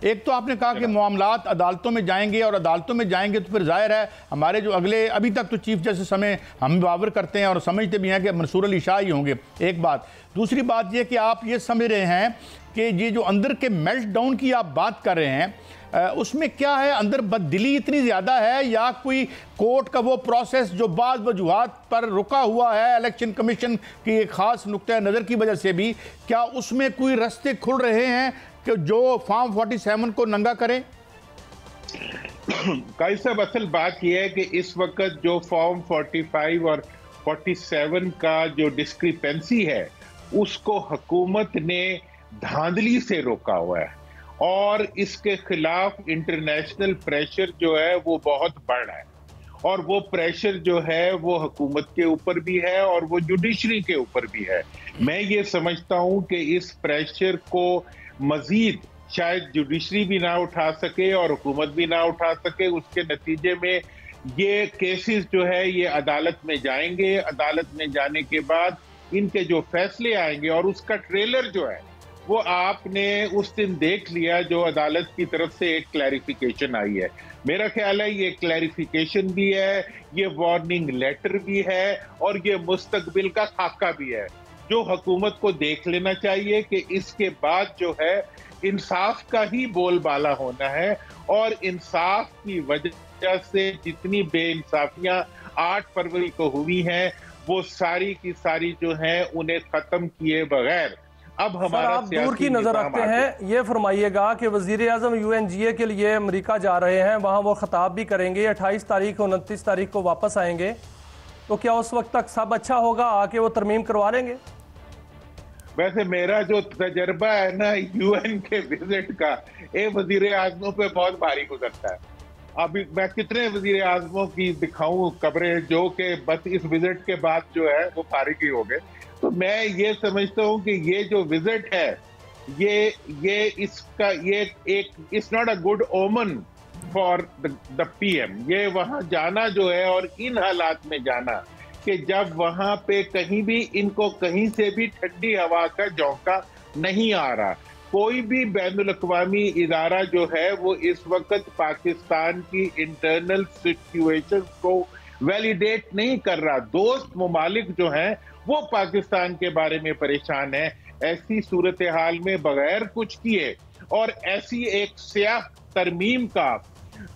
एक तो आपने कहा कि मामलात अदालतों में जाएंगे, और अदालतों में जाएंगे तो फिर जाहिर है हमारे जो अगले, अभी तक तो चीफ जस्टिस हमें हम बावर करते हैं और समझते भी हैं कि मंसूर अली शाह ही होंगे, एक बात। दूसरी बात यह कि आप ये समझ रहे हैं कि ये जो अंदर के मेल्ट डाउन की आप बात कर रहे हैं, उसमें क्या है, अंदर बददिली इतनी ज़्यादा है, या कोई कोर्ट का वो प्रोसेस जो बाद वजूहात पर रुका हुआ है, इलेक्शन कमीशन की एक ख़ास नुक्ता नज़र की वजह से भी, क्या उसमें कोई रास्ते खुल रहे हैं कि जो फॉर्म 47 को नंगा करें? काई साहब, असल बात यह है कि इस वक्त जो फॉर्म 45 और 47 का जो डिस्क्रिपेंसी है, उसको हुकूमत ने धांधली से रोका हुआ है, और इसके खिलाफ इंटरनेशनल प्रेशर जो है वो बहुत बढ़ रहा है, और वो प्रेशर जो है वो हुकूमत के ऊपर भी है और वो जुडिशरी के ऊपर भी है। मैं ये समझता हूं कि इस प्रेशर को मजीद शायद जुडिशरी भी ना उठा सके और हुकूमत भी ना उठा सके। उसके नतीजे में ये केसेस जो है ये अदालत में जाएंगे, अदालत में जाने के बाद इनके जो फैसले आएंगे, और उसका ट्रेलर जो है वो आपने उस दिन देख लिया, जो अदालत की तरफ से एक क्लैरिफिकेशन आई है। मेरा ख्याल है ये क्लैरिफिकेशन भी है, ये वार्निंग लेटर भी है, और ये मुस्तकबिल का खाका भी है, जो हुकूमत को देख लेना चाहिए कि इसके बाद जो है इंसाफ का ही बोलबाला होना है, और इंसाफ की वजह से जितनी बेइंसाफियां 8 फरवरी को हुई हैं, वो सारी की सारी जो हैं उन्हें खत्म किए बगैर अब हमारा आप दूर की नजर रखते हैं, ये फरमाइएगा कि वजीर आजम UNGA के लिए अमेरिका जा रहे हैं, वहां वो खिताब भी करेंगे, 28 तारीख 29 तारीख को वापस आएंगे, तो क्या उस वक्त तक सब अच्छा होगा, आके वो तरमीम करवा लेंगे? वैसे मेरा जो तजर्बा है ना UN के विजिट का, ये वजीर आजमों पे बहुत भारी गुजरता है। अभी मैं कितने वजीर आजमों की दिखाऊं खबरें जो कि बस इस विजिट के बाद जो है वो फारिग ही हो गए। तो मैं ये समझता हूं कि ये जो विजिट है ये इसका ये एक इट्स नॉट अ गुड ओमन फॉर द PM। ये वहां जाना जो है, और इन हालात में जाना कि जब वहां पे कहीं भी इनको कहीं से भी ठंडी हवा का झोंका नहीं आ रहा, कोई भी बैनुल अक़वामी इदारा जो है वो इस वक्त पाकिस्तान की इंटरनल सिचुएशन को वैलिडेट नहीं कर रहा। दोस्त मुमालिक जो हैं वो पाकिस्तान के बारे में परेशान है। ऐसी सूरत हाल में बगैर कुछ किए और ऐसी एक स्याह तरमीम का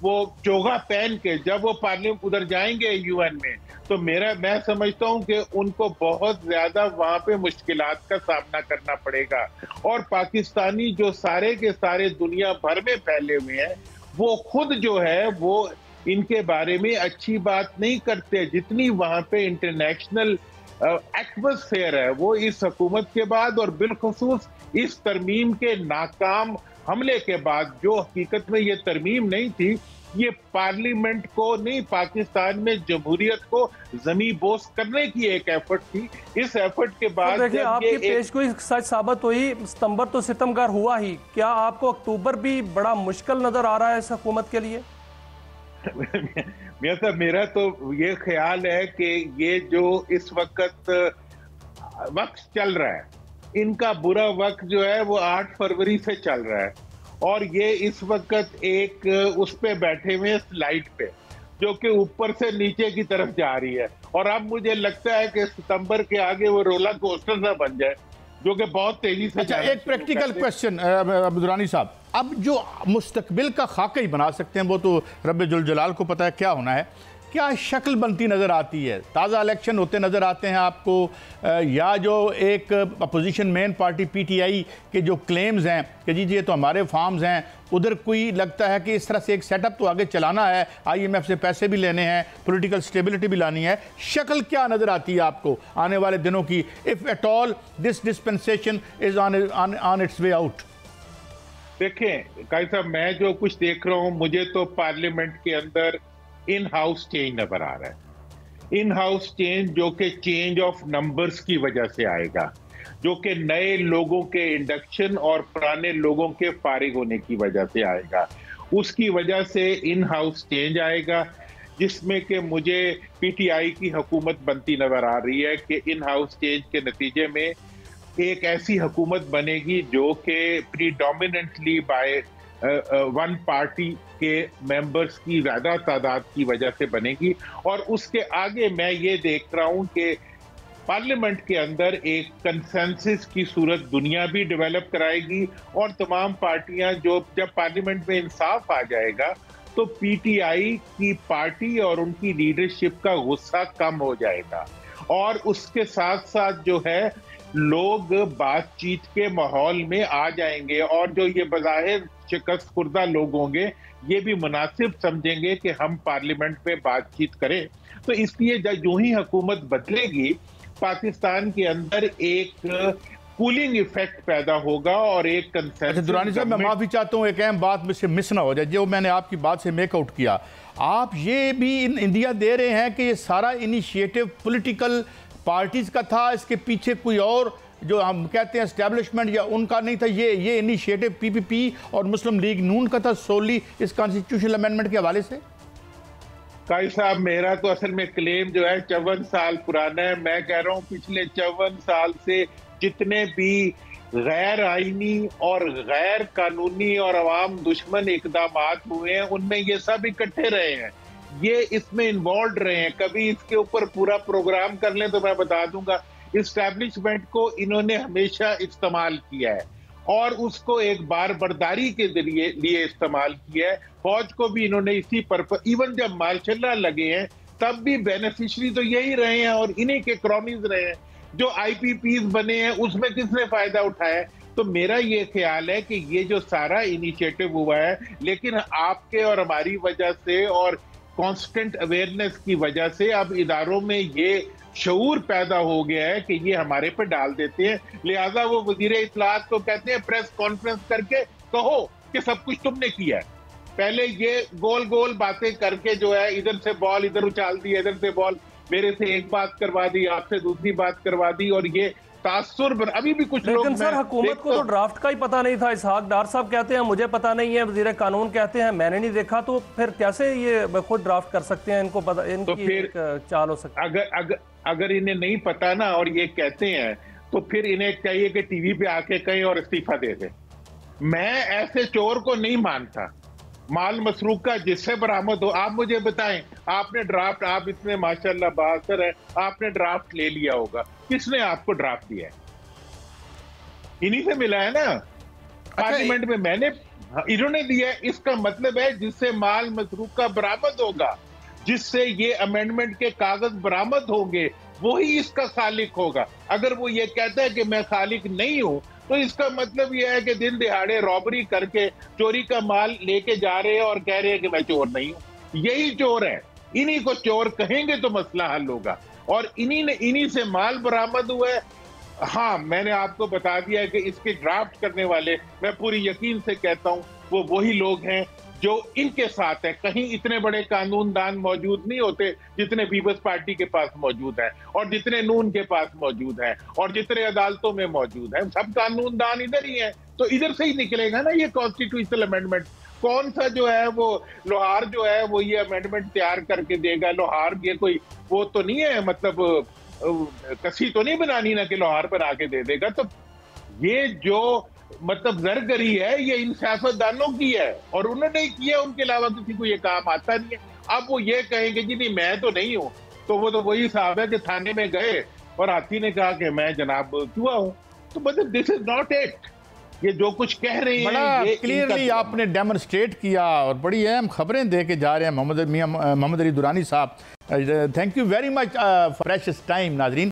वो चोगा पहन के जब वो पार्लियामेंट उधर जाएंगे UN में, तो मैं समझता हूं कि उनको बहुत ज्यादा वहां पे मुश्किलात का सामना करना पड़ेगा। और पाकिस्तानी जो सारे के सारे दुनिया भर में फैले हुए हैं, वो खुद जो है वो इनके बारे में अच्छी बात नहीं करते। जितनी वहां पे इंटरनेशनल एटमॉस्फेयर है वो इस हुकूमत के बाद, और बिलखुसूस इस तरमीम के नाकाम हमले के बाद, जो हकीकत में ये तरमीम नहीं थी, ये पार्लियामेंट को नहीं, पाकिस्तान में जमहूरियत को जमी बोस करने की एक एफर्ट थी। इस एफर्ट के बाद तो देखिए आपकी पेशगोई सच साबित हुई, सितंबर तो सितमगार हुआ ही, क्या आपको अक्टूबर भी बड़ा मुश्किल नजर आ रहा है इस हुकूमत के लिए? मेरा तो ये ख्याल है कि ये जो इस वक्त चल रहा है, इनका बुरा वक्त जो है वो 8 फरवरी से चल रहा है, और ये इस वक्त एक उस पे बैठे हुए स्लाइड पे जो कि ऊपर से नीचे की तरफ जा रही है, और अब मुझे लगता है कि सितंबर के आगे वो रोलर कोस्टर ना बन जाए, जो कि बहुत तेजी से। अच्छा, एक प्रैक्टिकल क्वेश्चन दुरानी साहब, अब जो मुस्तकबिल का खाका ही बना सकते हैं वो तो रब जुल जलाल को पता है क्या होना है, क्या शक्ल बनती नज़र आती है? ताज़ा इलेक्शन होते नज़र आते हैं आपको, या जो एक अपोजिशन मेन पार्टी PTI के जो क्लेम्स हैं कि जी ये तो हमारे फार्म्स हैं, उधर कोई लगता है कि इस तरह से एक सेटअप तो आगे चलाना है, IMF से पैसे भी लेने हैं, पॉलिटिकल स्टेबिलिटी भी लानी है, शक्ल क्या नज़र आती है आपको आने वाले दिनों की, if at all this dispensation is on it's way out? देखें काई साहब, मैं जो कुछ देख रहा हूँ, मुझे तो पार्लियामेंट के अंदर इन हाउस चेंज नजर आ रहा है। इन हाउस चेंज जो कि चेंज ऑफ नंबर्स की वजह से आएगा, जो कि नए लोगों के इंडक्शन और पुराने लोगों के फारिग होने की वजह से आएगा। उसकी वजह से इन हाउस चेंज आएगा, जिसमें कि मुझे PTI की हुकूमत बनती नजर आ रही है कि इन हाउस चेंज के नतीजे में एक ऐसी हुकूमत बनेगी जो कि प्रीडोमिनेंटली बाय वन पार्टी के मेंबर्स की ज्यादा तादाद की वजह से बनेगी। और उसके आगे मैं ये देख रहा हूं कि पार्लियामेंट के अंदर एक कंसेंसस की सूरत दुनिया भी डेवलप कराएगी और तमाम पार्टियां जो जब पार्लियामेंट में इंसाफ आ जाएगा तो पीटीआई की पार्टी और उनकी लीडरशिप का गुस्सा कम हो जाएगा। और उसके साथ साथ जो है लोग बातचीत के माहौल में आ जाएंगे और जो ये बज़ाहिर शिकस्त खुर्दा लोग होंगे ये भी मुनासिब समझेंगे कि हम पार्लियामेंट में बातचीत करें। तो इसलिए जब यूं ही हुकूमत बदलेगी पाकिस्तान के अंदर एक कूलिंग इफेक्ट पैदा होगा और एक कंसेंसस। दुरानी साहब, मैं माफी चाहता हूँ, एक अहम बात मुझसे मिस ना हो जाए जो मैंने आपकी बात से मेकआउट किया। आप ये भी इंडिया दे रहे हैं कि ये सारा इनिशिएटिव पॉलिटिकल पार्टीज का था, इसके पीछे कोई और जो हम कहते हैं एस्टेब्लिशमेंट या उनका नहीं था, ये इनिशिएटिव पीपीपी और मुस्लिम लीग नून का था सोली इस कॉन्स्टिट्यूशनल अमेंडमेंट के हवाले से? काई साहब, मेरा तो असल में क्लेम जो है 54 साल पुराना है। मैं कह रहा हूँ पिछले 54 साल से जितने भी गैर आईनी और गैर कानूनी और अवाम दुश्मन इकदामात हुए हैं उनमें ये सब इकट्ठे रहे हैं, ये इसमें इन्वॉल्व रहे हैं। कभी इसके ऊपर पूरा प्रोग्राम कर लें तो मैं बता दूंगा। इस्टेब्लिशमेंट को इन्होंने हमेशा इस्तेमाल किया है और उसको एक बार बर्दारी के लिए इस्तेमाल किया है। फौज को भी इन्होंने इसी पर्पस, इवन जब मार्शल लगे हैं तब भी बेनिफिशियरी तो यही रहे हैं और इन्हीं के क्रॉनीज रहे हैं। जो आईपीपीज बने हैं उसमें किसने फायदा उठाया? तो मेरा ये ख्याल है कि ये जो सारा इनिशिएटिव हुआ है, लेकिन आपके और हमारी वजह से और कांस्टेंट अवेयरनेस की वजह से अब इदारों में ये शऊर पैदा हो गया है कि ये हमारे पे डाल देते हैं। लिहाजा वो वजीर इत्तलात को कहते हैं प्रेस कॉन्फ्रेंस करके कहो कि सब कुछ तुमने किया है। पहले ये गोल गोल बातें करके जो है इधर से बॉल इधर उछाल दी, इधर से बॉल मेरे से एक बात करवा दी, आपसे दूसरी बात करवा दी और ये तासुर अभी भी कुछ लोग। लेकिन सर हुकूमत को तो ड्राफ्ट का ही पता नहीं था। इसहाक डार साहब कहते हैं मुझे पता नहीं है, वजीर कानून कहते हैं मैंने नहीं देखा, तो फिर कैसे ये खुद ड्राफ्ट कर सकते हैं? इनको पता, इनकी तो फिर चाल हो सकती है। अगर इन्हें नहीं पता ना और ये कहते हैं तो फिर इन्हें चाहिए कि टीवी पे आके कहीं और इस्तीफा दे दे। मैं ऐसे चोर को नहीं मानता। माल मसरूक का जिससे बरामद हो, आप मुझे बताएं, आपने ड्राफ्ट, आप इतने माशाल्लाह बहादुर है, आपने ड्राफ्ट ले लिया होगा, किसने आपको ड्राफ्ट दिया है? इन्हीं से मिला है ना पार्लियामेंट में, मैंने, इन्होंने दिया है। इसका मतलब है जिससे माल मसरूक का बरामद होगा, जिससे ये अमेंडमेंट के कागज बरामद होंगे, वही इसका खालिक होगा। अगर वो ये कहता है कि मैं खालिक नहीं हूं तो इसका मतलब यह है कि दिन दिहाड़े रॉबरी करके चोरी का माल लेके जा रहे हैं और कह रहे हैं कि मैं चोर नहीं हूं। यही चोर है, इन्हीं को चोर कहेंगे तो मसला हल होगा। और इन्हीं से माल बरामद हुआ है। हाँ, मैंने आपको बता दिया है कि इसके ड्राफ्ट करने वाले, मैं पूरी यकीन से कहता हूं, वो वही लोग हैं जो इनके साथ है। कहीं इतने बड़े कानूनदान मौजूद नहीं होते जितने पीपल्स पार्टी के पास मौजूद है और जितने नून के पास मौजूद है और जितने अदालतों में मौजूद है। सब कानूनदान इधर ही है, तो इधर से ही निकलेगा ना ये कॉन्स्टिट्यूशनल अमेंडमेंट। कौन सा जो है वो लोहार जो है वो ये अमेंडमेंट तैयार करके देगा? लोहार ये कोई वो तो नहीं है, मतलब कसी तो नहीं बनानी ना कि लोहार बना के दे देगा। तो ये जो मतलब जरगरी है ये इन सियासतदानों की है और उन्होंने किया, उनके अलावा किसी को ये काम आता नहीं है। अब वो ये कहेंगे जी नहीं मैं तो नहीं हूं, तो वो तो वही साहब है कि थाने में गए और हाथी ने कहा कि मैं जनाब चूहा हूं। तो मतलब दिस इज नॉट इट। ये जो कुछ कह रहे हैं बड़ा क्लियरली आपने डेमोन्स्ट्रेट किया और बड़ी अहम खबरें दे के जा रहे हैं मोहम्मद अली दुरानी साहब। Thank you very much for precious time. नाजरीन।